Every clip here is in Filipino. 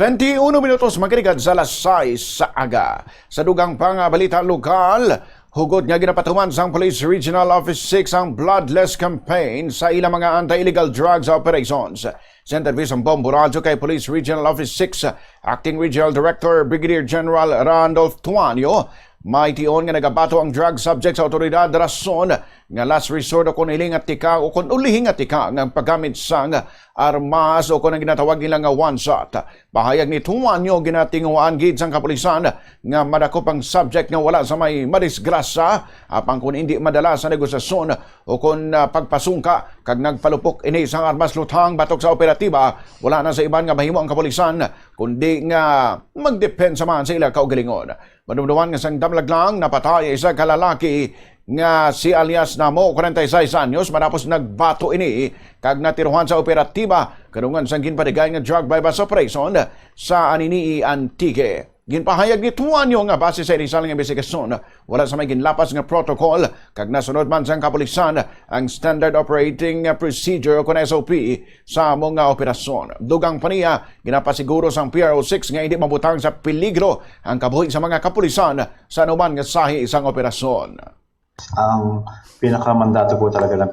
21 minutos magkalikan sa alas 6 sa aga. Sa dugang pangabalita lokal, hugod nga ginapatuman sang Police Regional Office 6 ang Bloodless Campaign sa ilang mga anti-illegal drugs operations. Sa interview sa Bombo Radio kay Police Regional Office 6, Acting Regional Director Brigadier General Randolph Tuanio, may tion nga nagabato ang drug subject sa otoridad rason nga last resort o kung iling at tika o kung ulihing at tika ng paggamit sang armas o kung ang ginatawag nila nga one shot. Bahayag ni Tuanyo ginatinguan gid sang kapulisan nga madakop ang subject nga wala sa may madisgrasya apang kung hindi madala sa negosasyon o kung pagpasungka kag nagpalupok ini sang armas lutang batok sa operatiba, wala na sa iban nga mahimo ang kapulisan kundi nga magdepensa man sa ila kaugalingon. Madumduman nga sang damlag lang napatay isa ka lalaki nga si alias Namo 46 anyos matapos nagbato ini kag natiruhan sa operatiba kadungan sang ginpadigay nga drug bypass operation sa Anini Antique. Ginpahayag ni Tuanyo nga base sa inisalang investigasyon wala sa may ginlapas nga protocol kag nasunod man sang kapulisan ang standard operating procedure o SOP sa mga operasyon. Dugang paniya ginapasiguro sang PRO6 nga hindi mabutang sa peligro ang kabuhi sa mga kapulisan sa anuman nga sahi isang operasyon. Ang pinakamandato po talaga ng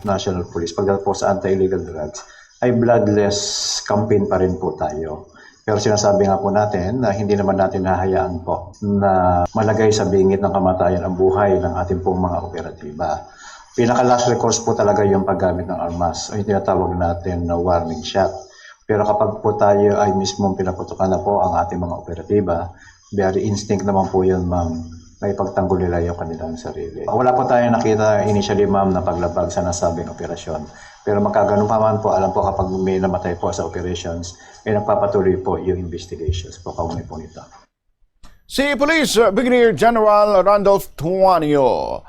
National Police pagdating po sa anti-illegal drugs ay bloodless campaign pa rin po tayo. Pero sinasabi nga po natin na hindi naman natin hahayaan po na malagay sa bingit ng kamatayan ang buhay ng ating pong mga operatiba. Pinaka-last recourse po talaga yung paggamit ng armas o yung tinatawag natin na warning shot. Pero kapag po tayo ay mismong pinaputukan na po ang ating mga operatiba, very instinct naman po yun, ma'am, na ipagtanggol nila yung kanilang sarili. Wala po tayo nakita initially, ma'am, na paglabag sa nasabing operasyon. Pero magkaganon pa man po, alam po kapag may namatay po sa operations, ay nagpapatuloy po yung investigations po kaugnay po nito. Si Police Brigadier General Randolph Tuanio.